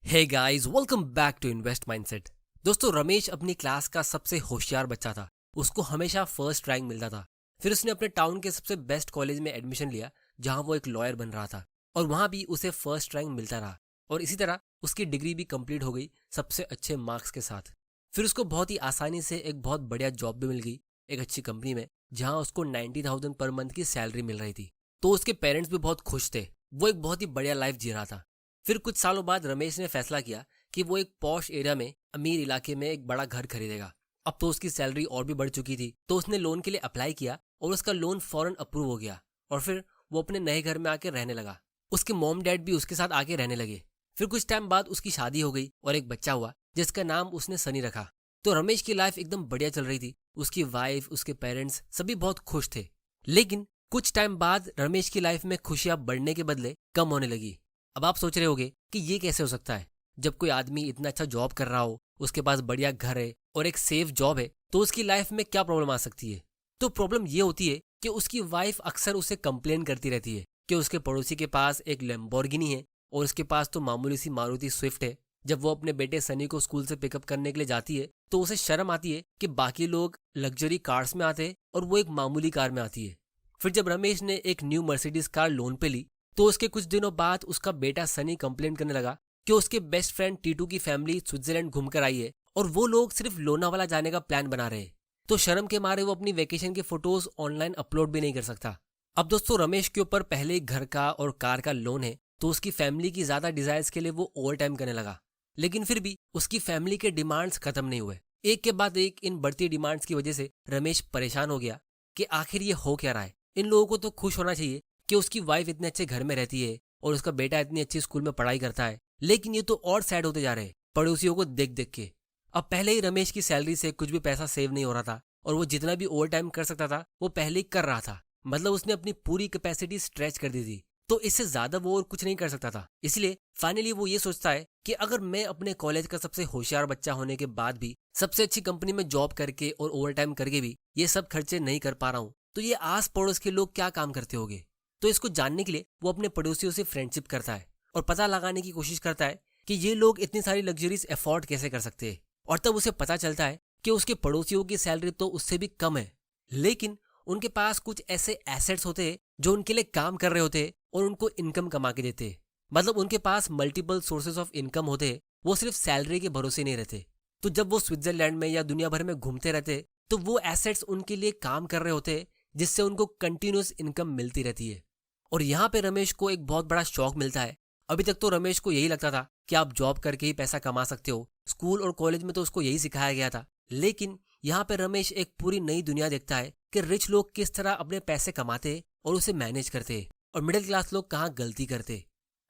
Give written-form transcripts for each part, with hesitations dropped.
Hey guys, welcome back to invest mindset. दोस्तों, रमेश अपनी class का सबसे होशियार बच्चा था। उसको हमेशा फर्स्ट रैंक मिलता था। फिर उसने अपने टाउन के सबसे बेस्ट कॉलेज में एडमिशन लिया, जहां वो एक लॉयर बन रहा था। और वहां भी उसे फर्स्ट रैंक मिलता रहा। और इसी तरह उसकी डिग्री भी कंप्लीट हो गई सबसे अच्छे मार्क्स के साथ। फिर उसको बहुत ही आसानी से एक बहुत बढ़िया जॉब भी मिल गई, एक अच्छी कंपनी में, जहां उसको 90,000 पर मंथ की सैलरी मिल रही थी। तो उसके पेरेंट्स भी बहुत खुश थे। वो एक बहुत ही बढ़िया लाइफ जी रहा था। फिर कुछ सालों बाद रमेश ने फैसला किया कि वो एक पॉश एरिया में, अमीर इलाके में एक बड़ा घर खरीदेगा। अब तो उसकी सैलरी और भी बढ़ चुकी थी, तो उसने लोन के लिए अप्लाई किया और उसका लोन फौरन अप्रूव हो गया। और फिर वो अपने नए घर में आके रहने लगा। उसके मॉम डैड भी उसके साथ आके रहने लगे। फिर कुछ टाइम बाद उसकी शादी हो गई और एक बच्चा हुआ, जिसका नाम उसने सनी रखा। तो रमेश की लाइफ एकदम बढ़िया चल रही थी। उसकी वाइफ, उसके पेरेंट्स सभी बहुत खुश थे। लेकिन कुछ टाइम बाद रमेश की लाइफ में खुशियां बढ़ने के बदले कम होने लगी। अब आप सोच रहे होगे कि ये कैसे हो सकता है। जब कोई आदमी इतना अच्छा जॉब कर रहा हो, उसके पास बढ़िया घर है और एक सेफ जॉब है, तो उसकी लाइफ में क्या प्रॉब्लम आ सकती है। तो प्रॉब्लम ये होती है कि उसकी वाइफ अक्सर उसे कंप्लेन करती रहती है कि उसके पड़ोसी के पास एक लैम्बोर्गिनी है और उसके पास तो मामूली सी मारुति स्विफ्ट है। जब वो अपने बेटे सनी को स्कूल से पिकअप करने के लिए जाती है, तो उसे शर्म आती है कि बाकी लोग लग्जरी कार्स में आते हैं और वो एक मामूली कार में आती है। फिर जब रमेश ने एक न्यू मर्सिडीज कार लोन पे ली, तो उसके कुछ दिनों बाद उसका बेटा सनी कंप्लेन करने लगा कि उसके बेस्ट फ्रेंड टीटू की फैमिली स्विट्जरलैंड घूमकर आई है और वो लोग सिर्फ लोनावाला जाने का प्लान बना रहे हैं। तो शर्म के मारे वो अपनी वेकेशन के फोटोज ऑनलाइन अपलोड भी नहीं कर सकता। अब दोस्तों, रमेश के ऊपर पहले ही घर का और कार का लोन है, तो उसकी फैमिली की ज्यादा डिजायर्स के लिए वो ओवर टाइम करने लगा। लेकिन फिर भी उसकी फैमिली के डिमांड्स खत्म नहीं हुए। एक के बाद एक इन बढ़ती डिमांड्स की वजह से रमेश परेशान हो गया कि आखिर ये हो क्या रहा है। इन लोगों को तो खुश होना चाहिए कि उसकी वाइफ इतने अच्छे घर में रहती है और उसका बेटा इतनी अच्छी स्कूल में पढ़ाई करता है, लेकिन ये तो और सैड होते जा रहे हैं पड़ोसियों को देख देख के। अब पहले ही रमेश की सैलरी से कुछ भी पैसा सेव नहीं हो रहा था और वो जितना भी ओवर टाइम कर सकता था वो पहले ही कर रहा था। मतलब उसने अपनी पूरी कैपेसिटी स्ट्रेच कर दी थी, तो इससे ज्यादा वो और कुछ नहीं कर सकता था। इसलिए फाइनली वो ये सोचता है कि अगर मैं अपने कॉलेज का सबसे होशियार बच्चा होने के बाद भी सबसे अच्छी कंपनी में जॉब करके और ओवर टाइम करके भी ये सब खर्चे नहीं कर पा रहा हूँ, तो ये आस पड़ोस के लोग क्या काम करते होंगे। तो इसको जानने के लिए वो अपने पड़ोसियों से फ्रेंडशिप करता है और पता लगाने की कोशिश करता है कि ये लोग इतनी सारी लग्जरीज अफोर्ड कैसे कर सकते हैं। और तब उसे पता चलता है कि उसके पड़ोसियों की सैलरी तो उससे भी कम है, लेकिन उनके पास कुछ ऐसे एसेट्स होते हैं जो उनके लिए काम कर रहे होते हैं और उनको इनकम कमा के देते हैं। मतलब उनके पास मल्टीपल सोर्सेज ऑफ इनकम होते हैं, वो सिर्फ सैलरी के भरोसे नहीं रहते। तो जब वो स्विट्जरलैंड में या दुनिया भर में घूमते रहते, तो वो एसेट्स उनके लिए काम कर रहे होते हैं, जिससे उनको कंटिन्यूस इनकम मिलती रहती है। और यहाँ पे रमेश को एक बहुत बड़ा शौक मिलता है। अभी तक तो रमेश को यही लगता था कि आप जॉब करके ही पैसा कमा सकते हो। स्कूल और कॉलेज में तो उसको यही सिखाया गया था। लेकिन यहाँ पे रमेश एक पूरी नई दुनिया देखता है कि रिच लोग किस तरह अपने पैसे कमाते और उसे मैनेज करते और मिडिल क्लास लोग कहाँ गलती करते।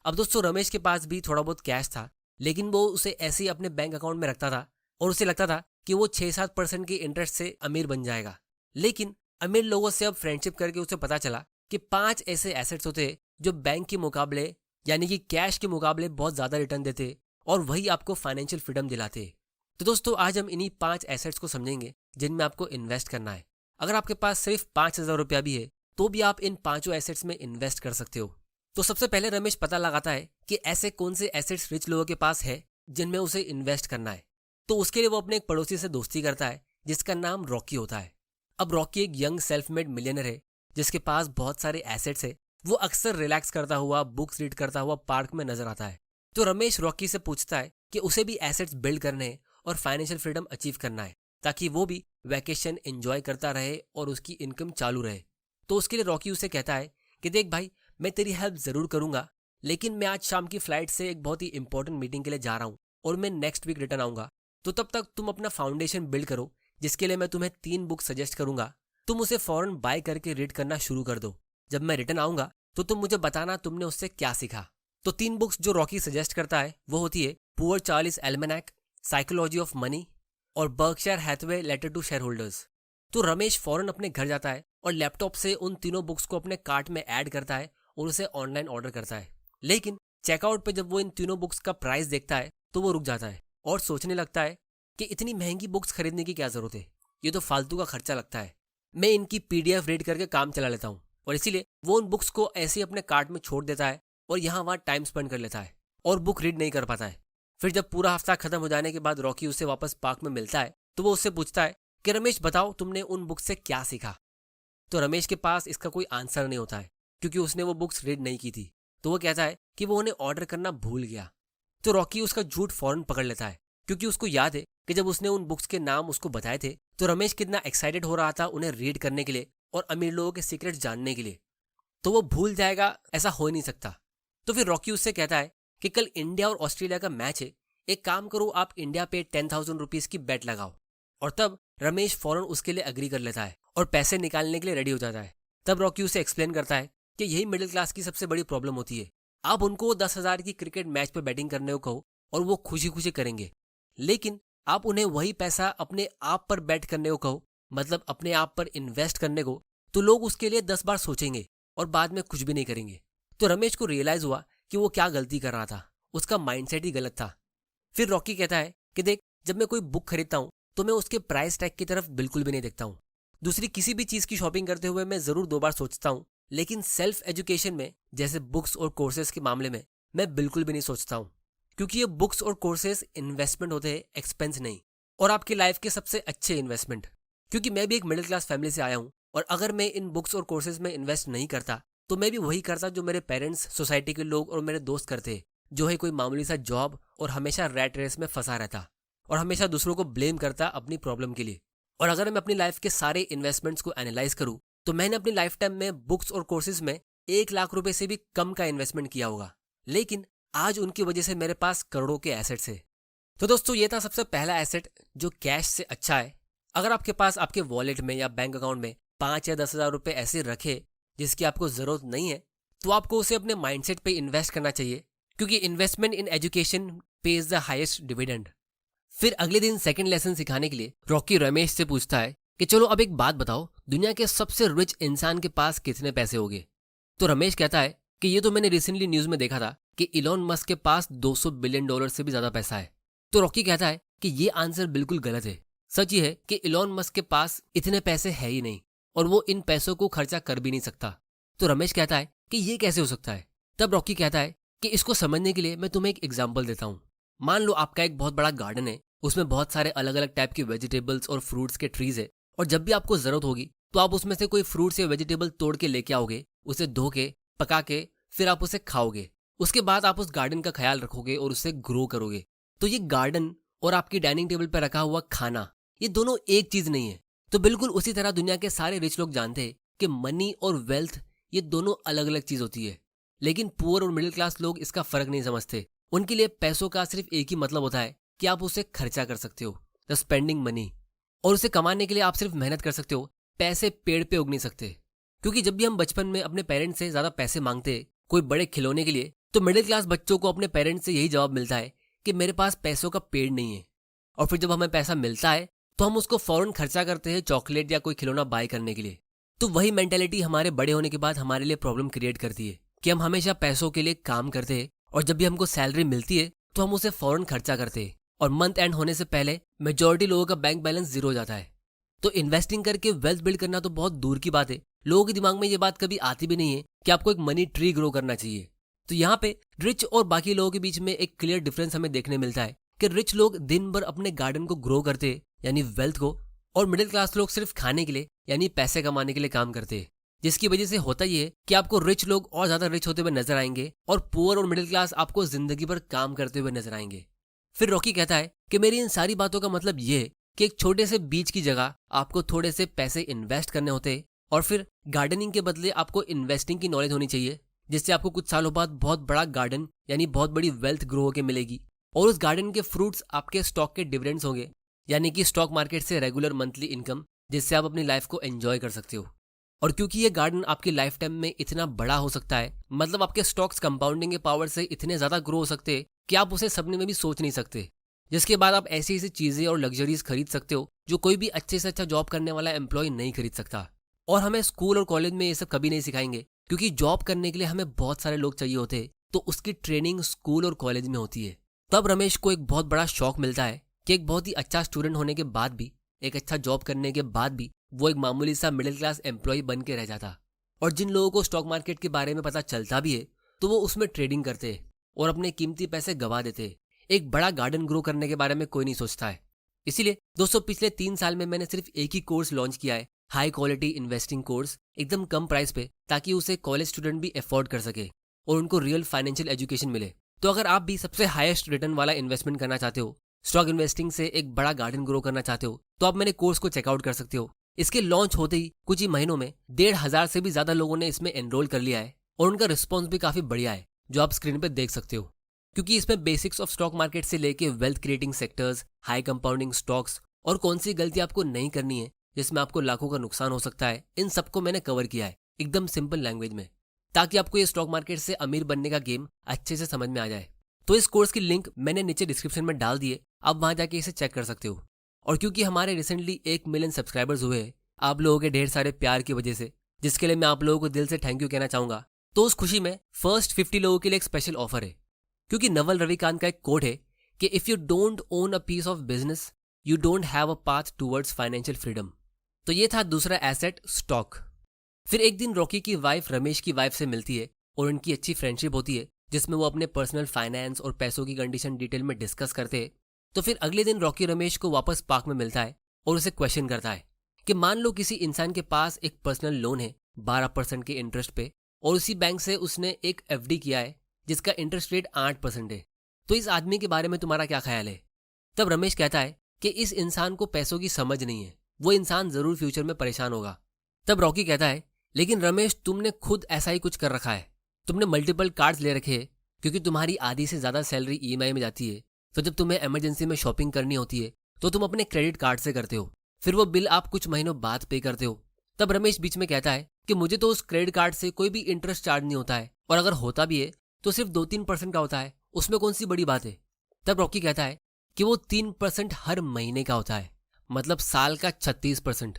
अब दोस्तों, रमेश के पास भी थोड़ा बहुत कैश था, लेकिन वो उसे ऐसे ही अपने बैंक अकाउंट में रखता था और उसे लगता था कि वो 6-7% की इंटरेस्ट से अमीर बन जाएगा। लेकिन अमीर लोगों से अब फ्रेंडशिप करके उसे पता चला कि 5 ऐसे एसेट्स होते जो बैंक के मुकाबले, यानी कि कैश के मुकाबले, बहुत ज्यादा रिटर्न देते और वही आपको फाइनेंशियल फ्रीडम दिलाते। तो दोस्तों, आज हम इन्हीं 5 एसेट्स को समझेंगे जिनमें आपको इन्वेस्ट करना है। अगर आपके पास सिर्फ 5,000 रुपया भी है, तो भी आप इन 5 एसेट्स में इन्वेस्ट कर सकते हो। तो सबसे पहले रमेश पता लगाता है कि ऐसे कौन से एसेट्स रिच लोगों के पास है जिनमें उसे इन्वेस्ट करना है। तो उसके लिए वो अपने एक पड़ोसी से दोस्ती करता है जिसका नाम रॉकी होता है। अब रॉकी एक यंग सेल्फ मेड मिलियनर है जिसके पास बहुत सारे एसेट्स है। वो अक्सर रिलैक्स करता हुआ, बुक्स रीड करता हुआ पार्क में नजर आता है। तो रमेश रॉकी से पूछता है कि उसे भी एसेट्स बिल्ड करने हैं और फाइनेंशियल फ्रीडम अचीव करना है, ताकि वो भी वैकेशन एंजॉय करता रहे और उसकी इनकम चालू रहे। तो उसके लिए रॉकी उसे कहता है कि देख भाई, मैं तेरी हेल्प जरूर करूंगा, लेकिन मैं आज शाम की फ्लाइट से एक बहुत ही इंपॉर्टेंट मीटिंग के लिए जा रहा हूँ और मैं नेक्स्ट वीक रिटर्न आऊंगा। तो तब तक तुम अपना फाउंडेशन बिल्ड करो, जिसके लिए मैं तुम्हें 3 बुक सजेस्ट करूंगा। तुम उसे फौरन बाय करके रीड करना शुरू कर दो। जब मैं रिटर्न आऊंगा तो तुम मुझे बताना तुमने उससे क्या सीखा। तो 3 बुक्स जो रॉकी सजेस्ट करता है वो होती है poor Charlie's almanack, psychology of money और Berkshire Hathaway letter to shareholders. तो रमेश फौरन अपने घर जाता है और लैपटॉप से उन तीनों बुक्स को अपने कार्ट में ऐड करता है और उसे ऑनलाइन ऑर्डर करता है। लेकिन चेकआउट पे जब वो इन तीनों बुक्स का प्राइस देखता है तो वो रुक जाता है और सोचने लगता है कि इतनी महंगी बुक्स खरीदने की क्या जरूरत है, ये तो फालतू का खर्चा लगता है। मैं इनकी PDF रीड करके काम चला लेता हूँ। और इसीलिए वो उन बुक्स को ऐसे ही अपने कार्ट में छोड़ देता है और यहाँ वहाँ टाइम स्पेंड कर लेता है और बुक रीड नहीं कर पाता है। फिर जब पूरा हफ्ता खत्म हो जाने के बाद रॉकी उससे वापस पार्क में मिलता है तो वो उससे पूछता है कि रमेश बताओ तुमने उन बुक्स से क्या सीखा। तो रमेश के पास इसका कोई आंसर नहीं होता है क्योंकि उसने वो बुक्स रीड नहीं की थी। तो वो कहता है कि वो उन्हें ऑर्डर करना भूल गया। तो रॉकी उसका झूठ फौरन पकड़ लेता है क्योंकि उसको याद है कि जब उसने उन बुक्स के नाम उसको बताए थे तो रमेश कितना एक्साइटेड हो रहा था उन्हें रीड करने के लिए और अमीर लोगों के सीक्रेट जानने के लिए। तो वो भूल जाएगा, ऐसा हो नहीं सकता। तो फिर रॉकी उससे कहता है कि कल इंडिया और ऑस्ट्रेलिया का मैच है, एक काम करो आप इंडिया पे 10,000 रुपीज की बेट लगाओ। और तब रमेश फौरन उसके लिए अग्री कर लेता है और पैसे निकालने के लिए रेडी हो जाता है। तब रॉकी उसे एक्सप्लेन करता है कि यही मिडिल क्लास की सबसे बड़ी प्रॉब्लम होती है। आप उनको 10,000 की क्रिकेट मैच पर बैटिंग करने को कहो और वो खुशी खुशी करेंगे, लेकिन आप उन्हें वही पैसा अपने आप पर बैट करने को कहो, मतलब अपने आप पर इन्वेस्ट करने को, तो लोग उसके लिए 10 बार सोचेंगे और बाद में कुछ भी नहीं करेंगे। तो रमेश को रियलाइज हुआ कि वो क्या गलती कर रहा था, उसका माइंडसेट ही गलत था। फिर रॉकी कहता है कि देख, जब मैं कोई बुक खरीदता हूँ तो मैं उसके प्राइस टैग की तरफ बिल्कुल भी नहीं देखता हूँ। दूसरी किसी भी चीज की शॉपिंग करते हुए मैं जरूर 2 बार सोचता हूँ, लेकिन सेल्फ एजुकेशन में जैसे बुक्स और कोर्सेज के मामले में मैं बिल्कुल भी नहीं सोचता हूँ, क्योंकि ये बुक्स और कोर्सेज इन्वेस्टमेंट होते हैं, एक्सपेंस नहीं, और आपकी लाइफ के सबसे अच्छे इन्वेस्टमेंट। क्योंकि मैं भी एक मिडिल क्लास फैमिली से आया हूँ और अगर मैं इन बुक्स और कोर्सेज में इन्वेस्ट नहीं करता तो मैं भी वही करता जो मेरे पेरेंट्स, सोसाइटी के लोग और मेरे दोस्त करते, जो है कोई मामूली सा जॉब और हमेशा रैट रेस में फंसा रहता और हमेशा दूसरों को ब्लेम करता अपनी प्रॉब्लम के लिए। और अगर मैं अपनी लाइफ के सारे इन्वेस्टमेंट्स को एनालाइज करूँ तो मैंने अपनी लाइफ टाइम में बुक्स और कोर्सेज में 1 लाख रुपए से भी कम का इन्वेस्टमेंट किया होगा, लेकिन आज उनकी वजह से मेरे पास करोड़ों के एसेट्स है। तो दोस्तों, ये था सबसे पहला एसेट जो कैश से अच्छा है। अगर आपके पास आपके वॉलेट में या बैंक अकाउंट में 5 या 10,000 रुपए ऐसे रखे जिसकी आपको जरूरत नहीं है, तो आपको उसे अपने माइंडसेट पे इन्वेस्ट करना चाहिए, क्योंकि investment in education page the highest dividend. फिर अगले दिन सेकंड लेसन सिखाने के लिए रॉकी रमेश से पूछता है कि चलो अब एक बात बताओ, दुनिया के सबसे रिच इंसान के पास कितने पैसे होंगे। तो रमेश कहता है कि ये तो मैंने रिसेंटली न्यूज में देखा था कि इलॉन मस्क के पास $200 बिलियन से भी ज्यादा पैसा है। तो रॉकी कहता है कि ये आंसर बिल्कुल गलत है। सच ये है कि इलॉन मस्क के पास इतने पैसे है ही नहीं और वो इन पैसों को खर्चा कर भी नहीं सकता। तो रमेश कहता है कि ये कैसे हो सकता है। तब रॉकी कहता है कि इसको समझने के लिए मैं तुम्हें एक एग्जाम्पल देता हूँ। मान लो आपका एक बहुत बड़ा गार्डन है, उसमें बहुत सारे अलग अलग टाइप के वेजिटेबल्स और फ्रूट्स के ट्रीज है, और जब भी आपको जरूरत होगी तो आप उसमें से कोई फ्रूट्स या वेजिटेबल तोड़ के लेके आओगे, उसे धो के पका के फिर आप उसे खाओगे। उसके बाद आप उस गार्डन का ख्याल रखोगे और उसे ग्रो करोगे। तो ये गार्डन और आपकी डाइनिंग टेबल पर रखा हुआ खाना, ये दोनों एक चीज नहीं है। तो बिल्कुल उसी तरह दुनिया के सारे रिच लोग जानते हैं कि मनी और वेल्थ ये दोनों अलग अलग चीज होती है, लेकिन पुअर और मिडिल क्लास लोग इसका फर्क नहीं समझते। उनके लिए पैसों का सिर्फ एक ही मतलब होता है कि आप उसे खर्चा कर सकते हो, द स्पेंडिंग मनी, और उसे कमाने के लिए आप सिर्फ मेहनत कर सकते हो, पैसे पेड़ पे उग नहीं सकते। क्योंकि जब भी हम बचपन में अपने पेरेंट्स से ज्यादा पैसे मांगते कोई बड़े खिलौने के लिए, तो मिडिल क्लास बच्चों को अपने पेरेंट्स से यही जवाब मिलता है कि मेरे पास पैसों का पेड़ नहीं है। और फिर जब हमें पैसा मिलता है तो हम उसको फौरन खर्चा करते हैं चॉकलेट या कोई खिलौना बाय करने के लिए। तो वही मेंटेलिटी हमारे बड़े होने के बाद हमारे लिए प्रॉब्लम क्रिएट करती है कि हम हमेशा पैसों के लिए काम करते हैं और जब भी हमको सैलरी मिलती है तो हम उसे फौरन खर्चा करते हैं और मंथ एंड होने से पहले मेजॉरिटी लोगों का बैंक बैलेंस 0 हो जाता है। तो इन्वेस्टिंग करके वेल्थ बिल्ड करना तो बहुत दूर की बात है, लोगों के दिमाग में ये बात कभी आती भी नहीं है कि आपको एक मनी ट्री ग्रो करना चाहिए। तो यहाँ पे रिच और बाकी लोगों के बीच में एक क्लियर डिफरेंस हमें देखने मिलता है कि रिच लोग दिन भर अपने गार्डन को ग्रो करते हैं, यानी वेल्थ को, और मिडिल क्लास लोग सिर्फ खाने के लिए यानी पैसे कमाने के लिए काम करते हैं। जिसकी वजह से होता ये है कि आपको रिच लोग और ज्यादा रिच होते हुए नजर आएंगे और पुअर और मिडिल क्लास आपको जिंदगी भर काम करते हुए नजर आएंगे। फिर रॉकी कहता है कि मेरी इन सारी बातों का मतलब ये है कि एक छोटे से बीज की जगह आपको थोड़े से पैसे इन्वेस्ट करने होते हैं और फिर गार्डनिंग के बदले आपको इन्वेस्टिंग की नॉलेज होनी चाहिए, जिससे आपको कुछ सालों बाद बहुत बड़ा गार्डन यानी बहुत बड़ी वेल्थ ग्रो होकर मिलेगी और उस गार्डन के फ्रूट्स आपके स्टॉक के डिविडेंड्स होंगे, यानी कि स्टॉक मार्केट से रेगुलर मंथली इनकम, जिससे आप अपनी लाइफ को एंजॉय कर सकते हो। और क्योंकि ये गार्डन आपकी लाइफ टाइम में इतना बड़ा हो सकता है, मतलब आपके स्टॉक्स कंपाउंडिंग के पावर से इतने ज्यादा ग्रो हो सकते हैं कि आप उसे सपने में भी सोच नहीं सकते, जिसके बाद आप ऐसी ऐसी चीजें और लग्जरीज खरीद सकते हो जो कोई भी अच्छे से अच्छा जॉब करने वाला एम्प्लॉय नहीं खरीद सकता। और हमें स्कूल और कॉलेज में ये सब कभी नहीं सिखाएंगे, क्योंकि जॉब करने के लिए हमें बहुत सारे लोग चाहिए होते हैं, तो उसकी ट्रेनिंग स्कूल और कॉलेज में होती है। तब रमेश को एक बहुत बड़ा शौक मिलता है कि एक बहुत ही अच्छा स्टूडेंट होने के बाद भी, एक अच्छा जॉब करने के बाद भी वो एक मामूली सा मिडिल क्लास एम्प्लॉय बन के रह जाता। और जिन लोगों को स्टॉक मार्केट के बारे में पता चलता भी है तो वो उसमें ट्रेडिंग करते हैं और अपने कीमती पैसे गवा देते हैं। एक बड़ा गार्डन ग्रो करने के बारे में कोई नहीं सोचता है। इसीलिए दोस्तों पिछले 3 साल में मैंने सिर्फ एक ही कोर्स लॉन्च किया है, हाई क्वालिटी इन्वेस्टिंग कोर्स, एकदम कम प्राइस पे, ताकि उसे कॉलेज स्टूडेंट भी अफोर्ड कर सके और उनको रियल फाइनेंशियल एजुकेशन मिले। तो अगर आप भी सबसे हाईएस्ट रिटर्न वाला इन्वेस्टमेंट करना चाहते हो, स्टॉक इन्वेस्टिंग से एक बड़ा गार्डन ग्रो करना चाहते हो, तो आप मेरे कोर्स को चेकआउट कर सकते हो। इसके लॉन्च होते ही कुछ ही महीनों में 1,500 से भी ज्यादा लोगों ने इसमें एनरोल कर लिया है और उनका रिस्पॉन्स भी काफी बढ़िया है, जो आप स्क्रीन पे देख सकते हो। क्योंकि इसमें बेसिक्स ऑफ स्टॉक मार्केट से लेके wealth creating sectors, high compounding stocks और कौन सी गलती आपको नहीं करनी है जिसमें आपको लाखों का नुकसान हो सकता है, इन सबको मैंने कवर किया है एकदम सिंपल लैंग्वेज में, ताकि आपको ये स्टॉक मार्केट से अमीर बनने का गेम अच्छे से समझ में आ जाए। तो इस कोर्स की लिंक मैंने नीचे डिस्क्रिप्शन में डाल दी है, आप वहां जाके इसे चेक कर सकते हो। और क्योंकि हमारे रिसेंटली 1 मिलियन सब्सक्राइबर्स हुए हैं आप लोगों के ढेर सारे प्यार की वजह से, जिसके लिए मैं आप लोगों को दिल से थैंक यू कहना चाहूंगा, तो उस खुशी में फर्स्ट 50 लोगों के लिए एक स्पेशल ऑफर है। क्योंकि नवल रविकांत का एक कोट है कि if you don't own a piece of business you don't have a path towards financial freedom. तो ये था दूसरा एसेट, स्टॉक। फिर एक दिन रॉकी की वाइफ रमेश की वाइफ से मिलती है और उनकी अच्छी फ्रेंडशिप होती है, जिसमें वो अपने पर्सनल फाइनेंस और पैसों की कंडीशन डिटेल में डिस्कस करते हैं। तो फिर अगले दिन रॉकी रमेश को वापस पार्क में मिलता है और उसे क्वेश्चन करता है कि मान लो किसी इंसान के पास एक पर्सनल लोन है 12% के इंटरेस्ट पे, और उसी बैंक से उसने एक एफडी किया है जिसका इंटरेस्ट रेट 8% है, तो इस आदमी के बारे में तुम्हारा क्या ख्याल है? तब रमेश कहता है कि इस इंसान को पैसों की समझ नहीं है, वो इंसान जरूर फ्यूचर में परेशान होगा। तब रॉकी कहता है लेकिन रमेश तुमने खुद ऐसा ही कुछ कर रखा है, तुमने मल्टीपल कार्ड्स ले रखे हैं, क्योंकि तुम्हारी आधी से ज्यादा सैलरी ईएमआई में जाती है, तो जब तुम्हें इमरजेंसी में शॉपिंग करनी होती है तो तुम अपने क्रेडिट कार्ड से करते हो, फिर वो बिल आप कुछ महीनों बाद पे करते हो। तब रमेश बीच में कहता है कि मुझे तो उस क्रेडिट कार्ड से कोई भी इंटरेस्ट चार्ज नहीं होता है, और अगर होता भी है तो सिर्फ 2-3% का होता है, उसमें कौन सी बड़ी बात है? तब रॉकी कहता है कि वो 3% हर महीने का होता है, मतलब साल का 36%।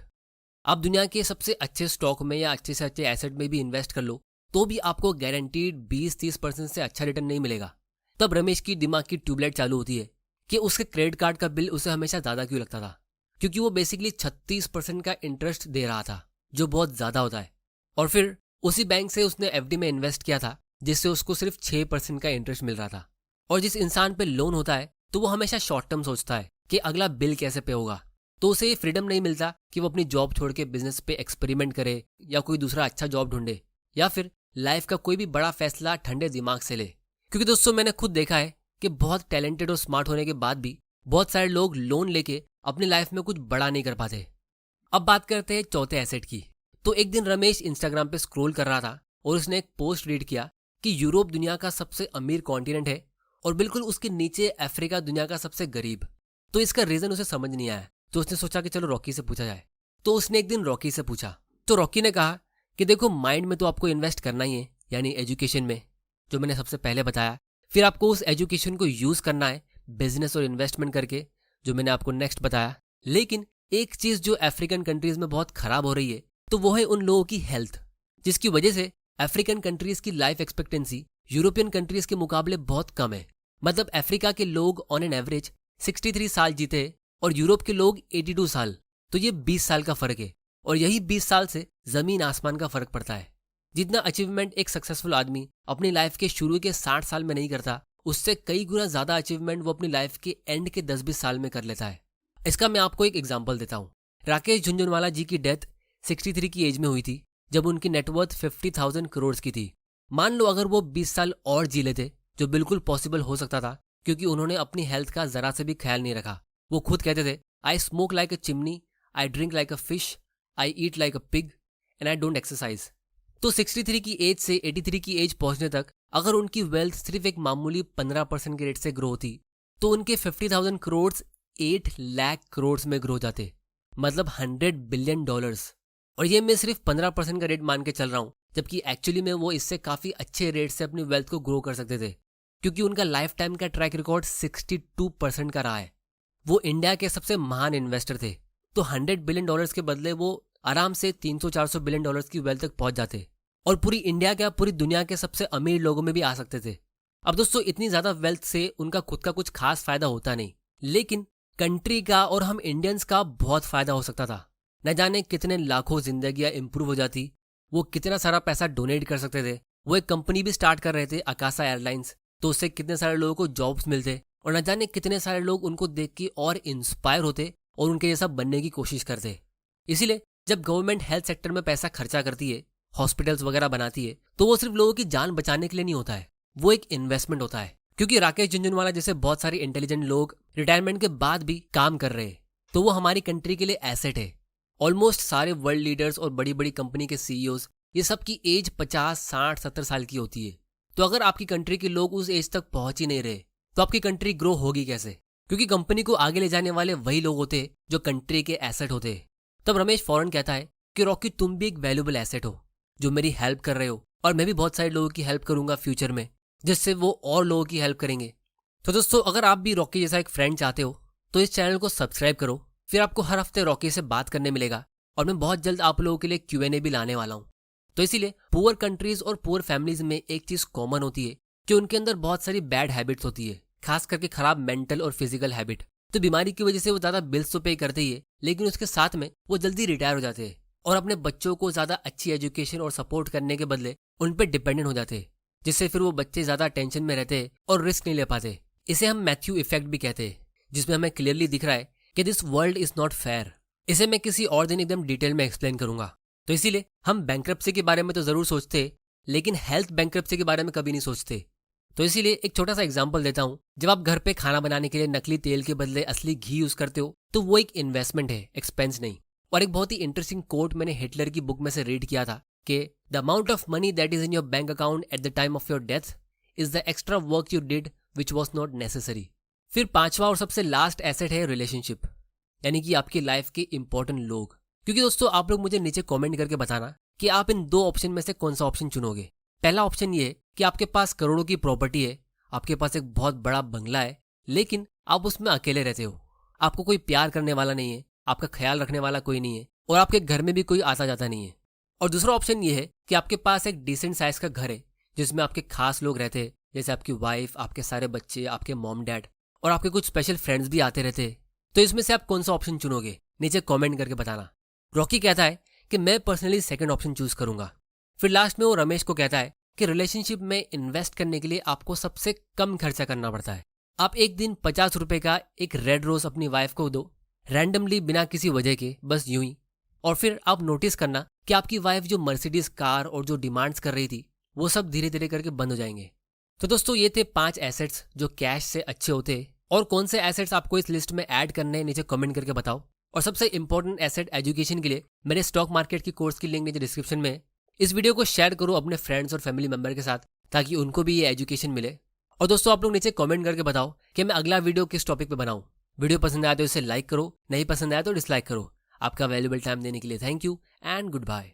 आप दुनिया के सबसे अच्छे स्टॉक में या अच्छे से अच्छे एसेट में भी इन्वेस्ट कर लो तो भी आपको गारंटीड 20-30% से अच्छा रिटर्न नहीं मिलेगा। तब रमेश की दिमाग की ट्यूबलाइट चालू होती है कि उसके क्रेडिट कार्ड का बिल उसे हमेशा ज्यादा क्यों लगता था, क्योंकि वो बेसिकली 36% का इंटरेस्ट दे रहा था, जो बहुत ज्यादा होता है। और फिर उसी बैंक से उसने एफडी में इन्वेस्ट किया था जिससे उसको सिर्फ 6% का इंटरेस्ट मिल रहा था। और जिस इंसान पे लोन होता है तो वो हमेशा शॉर्ट टर्म सोचता है कि अगला बिल कैसे पे होगा, तो उसे ये फ्रीडम नहीं मिलता कि वो अपनी जॉब छोड़ के बिजनेस पे एक्सपेरिमेंट करे या कोई दूसरा अच्छा जॉब ढूंढे या फिर लाइफ का कोई भी बड़ा फैसला ठंडे दिमाग से ले। क्योंकि दोस्तों मैंने खुद देखा है कि बहुत टैलेंटेड और स्मार्ट होने के बाद भी बहुत सारे लोग लोन लेके अपनी लाइफ में कुछ बड़ा नहीं कर पाते। अब बात करते हैं चौथे एसेट की। तो एक दिन रमेश इंस्टाग्राम पे स्क्रॉल कर रहा था और उसने एक पोस्ट रीड किया कि यूरोप दुनिया का सबसे अमीर कॉन्टिनेंट है और बिल्कुल उसके नीचे अफ्रीका दुनिया का सबसे गरीब। तो इसका रीजन उसे समझ नहीं आया, तो उसने सोचा कि चलो रॉकी से पूछा जाए। तो उसने एक दिन रॉकी से पूछा, तो रॉकी ने कहा कि देखो माइंड में तो आपको इन्वेस्ट करना ही है, यानी एजुकेशन में, जो मैंने सबसे पहले बताया। फिर आपको उस एजुकेशन को यूज करना है बिजनेस और इन्वेस्टमेंट करके, जो मैंने आपको नेक्स्ट बताया। लेकिन एक चीज जो अफ्रीकन कंट्रीज में बहुत खराब हो रही है तो वो है उन लोगों की हेल्थ, जिसकी वजह से अफ्रीकन कंट्रीज की लाइफ एक्सपेक्टेंसी यूरोपियन कंट्रीज के मुकाबले बहुत कम है। मतलब अफ्रीका के लोग ऑन एन एवरेज 63 साल जीते और यूरोप के लोग 82 साल। तो ये 20 साल का फर्क है, और यही 20 साल से जमीन आसमान का फर्क पड़ता है। जितना अचीवमेंट एक सक्सेसफुल आदमी अपनी लाइफ के शुरू के 60 साल में नहीं करता, उससे कई गुना ज्यादा अचीवमेंट वो अपनी लाइफ के एंड के 10-20 साल में कर लेता है। इसका मैं आपको एक एग्जांपल देता हूँ। राकेश झुनझुनवाला जी की डेथ 63 की एज में हुई थी, जब उनकी नेटवर्थ 50,000 करोड़ की थी। मान लो अगर वो 20 साल और जी लेते, जो बिल्कुल पॉसिबल हो सकता था, क्योंकि उन्होंने अपनी हेल्थ का जरा से भी ख्याल नहीं रखा। वो खुद कहते थे, I smoke like a chimney, I drink like a fish, I eat like a pig and I don't exercise. तो 63 की एज से 83 की एज पहुंचने तक अगर उनकी वेल्थ सिर्फ एक मामूली 15% के रेट से ग्रो होती तो उनके 50,000 करोड़ 8 लाख करोड़ में ग्रो जाते, मतलब $100 बिलियन। और ये मैं सिर्फ 15% का रेट मान के चल रहा हूँ, जबकि एक्चुअली में वो इससे काफी अच्छे रेट से अपनी वेल्थ को ग्रो कर सकते थे, क्योंकि उनका लाइफ टाइम का ट्रैक रिकॉर्ड 62% का रहा है। वो इंडिया के सबसे महान इन्वेस्टर थे, तो $100 बिलियन के बदले वो आराम से 300-400 बिलियन डॉलर्स की वेल्थ तक पहुंच जाते और पूरी इंडिया क्या पूरी दुनिया के सबसे अमीर लोगों में भी आ सकते थे। अब दोस्तों इतनी ज्यादा वेल्थ से उनका खुद का कुछ खास फायदा होता नहीं, लेकिन कंट्री का और हम इंडियंस का बहुत फायदा हो सकता था। न जाने कितने लाखों जिंदगियां इंप्रूव हो जाती, वो कितना सारा पैसा डोनेट कर सकते थे। वो एक कंपनी भी स्टार्ट कर रहे थे, आकाशा एयरलाइंस, तो उससे कितने सारे लोगों को जॉब्स मिलते और न जाने कितने सारे लोग उनको देख के और इंस्पायर होते और उनके जैसा बनने की कोशिश करते। इसीलिए जब गवर्नमेंट हेल्थ सेक्टर में पैसा खर्चा करती है, हॉस्पिटल्स वगैरह बनाती है, तो वो सिर्फ लोगों की जान बचाने के लिए नहीं होता है, वो एक इन्वेस्टमेंट होता है। क्योंकि राकेश झुनझुनवाला जैसे बहुत सारे इंटेलिजेंट लोग रिटायरमेंट के बाद भी काम कर रहे हैं, तो वो हमारी कंट्री के लिए एसेट है। ऑलमोस्ट सारे वर्ल्ड लीडर्स और बड़ी बड़ी कंपनी के सीईओज, ये सब की एज 50, 60, 70 साल की होती है। तो अगर आपकी कंट्री के लोग उस एज तक पहुंच ही नहीं रहे, तो आपकी कंट्री ग्रो होगी कैसे? क्योंकि कंपनी को आगे ले जाने वाले वही लोग होते हैं जो कंट्री के एसेट होते हैं। तब रमेश फौरन कहता है कि रॉकी, तुम भी एक वैल्यूएबल एसेट हो जो मेरी हेल्प कर रहे हो, और मैं भी बहुत सारे लोगों की हेल्प करूंगा फ्यूचर में, जिससे वो और लोगों की हेल्प करेंगे। तो दोस्तों, अगर आप भी रॉकी जैसा एक फ्रेंड चाहते हो तो इस चैनल को सब्सक्राइब करो, फिर आपको हर हफ्ते रॉकी से बात करने मिलेगा। और मैं बहुत जल्द आप लोगों के लिए Q&A भी लाने वाला हूँ। तो इसीलिए पुअर कंट्रीज और पुअर फैमिलीज में एक चीज कॉमन होती है कि उनके अंदर बहुत सारी बैड हैबिट्स होती है, खास करके खराब मेंटल और फिजिकल हैबिट। तो बीमारी की वजह से वो ज्यादा बिल्स तो पे करते ही है, लेकिन उसके साथ में वो जल्दी रिटायर हो जाते हैं और अपने बच्चों को ज्यादा अच्छी एजुकेशन और सपोर्ट करने के बदले उन पर डिपेंडेंट हो जाते हैं, जिससे फिर वो बच्चे ज्यादा टेंशन में रहते हैं और रिस्क नहीं ले पाते। इसे हम मैथ्यू इफेक्ट भी कहते हैं, जिसमें हमें क्लियरली दिख रहा है कि this world is not fair. इसे मैं किसी और दिन एकदम डिटेल में एक्सप्लेन करूंगा। तो इसीलिए हम बैंक्रप्सी के बारे में तो जरूर सोचते, लेकिन हेल्थ बैंक्रप्सी के बारे में कभी नहीं सोचते। तो इसीलिए एक छोटा सा एग्जांपल देता हूं। जब आप घर पे खाना बनाने के लिए नकली तेल के बदले असली घी यूज करते हो, तो वो एक इन्वेस्टमेंट है, एक्सपेंस नहीं। और एक बहुत ही इंटरेस्टिंग कोट मैंने हिटलर की बुक में से रीड किया था कि the amount of money that is in your bank account at the time of your death is the extra work you did which was not necessary. फिर पांचवा और सबसे लास्ट एसेट है रिलेशनशिप, यानी कि आपकी लाइफ के इंपॉर्टेंट लोग। क्योंकि दोस्तों, आप लोग मुझे नीचे कमेंट करके बताना कि आप इन दो ऑप्शन में से कौन सा ऑप्शन चुनोगे। पहला ऑप्शन ये है कि आपके पास करोड़ों की प्रॉपर्टी है, आपके पास एक बहुत बड़ा बंगला है, लेकिन आप उसमें अकेले रहते हो, आपको कोई प्यार करने वाला नहीं है, आपका ख्याल रखने वाला कोई नहीं है, और आपके घर में भी कोई आता जाता नहीं है। और दूसरा ऑप्शन ये है कि आपके पास एक डिसेंट साइज का घर है जिसमें आपके खास लोग रहते हैं, जैसे आपकी वाइफ, आपके सारे बच्चे, आपके मॉम डैड, और आपके कुछ स्पेशल फ्रेंड्स भी आते रहते हैं। तो इसमें से आप कौन सा ऑप्शन चुनोगे? नीचे कमेंट करके बताना। रॉकी कहता है कि मैं पर्सनली सेकंड ऑप्शन चूज करूंगा। फिर लास्ट में वो रमेश को कहता है कि रिलेशनशिप में इन्वेस्ट करने के लिए आपको सबसे कम खर्चा करना पड़ता है। आप एक दिन 50 रुपए का एक रेड रोज अपनी वाइफ को दो, रैंडमली, बिना किसी वजह के, बस यूं ही। और फिर आप नोटिस करना कि आपकी वाइफ जो मर्सिडीज कार और जो डिमांड्स कर रही थी, वो सब धीरे धीरे करके बंद हो जाएंगे। तो दोस्तों, ये थे 5 एसेट्स जो कैश से अच्छे होते। और कौन से एसेट्स आपको इस लिस्ट में ऐड करने हैं, नीचे कमेंट करके बताओ। और सबसे इंपॉर्टेंट एसेट एजुकेशन के लिए मेरे स्टॉक मार्केट की कोर्स की लिंक नीचे डिस्क्रिप्शन में है। इस वीडियो को शेयर करो अपने फ्रेंड्स और फैमिली मेंबर के साथ, ताकि उनको भी ये एजुकेशन मिले। और दोस्तों, आप लोग नीचे कमेंट करके बताओ कि मैं अगला वीडियो किस टॉपिक पे बनाऊं। वीडियो पसंद आया तो इसे लाइक करो, नहीं पसंद आया तो डिसलाइक करो। आपका वैल्यूएबल टाइम देने के लिए thank you and good bye.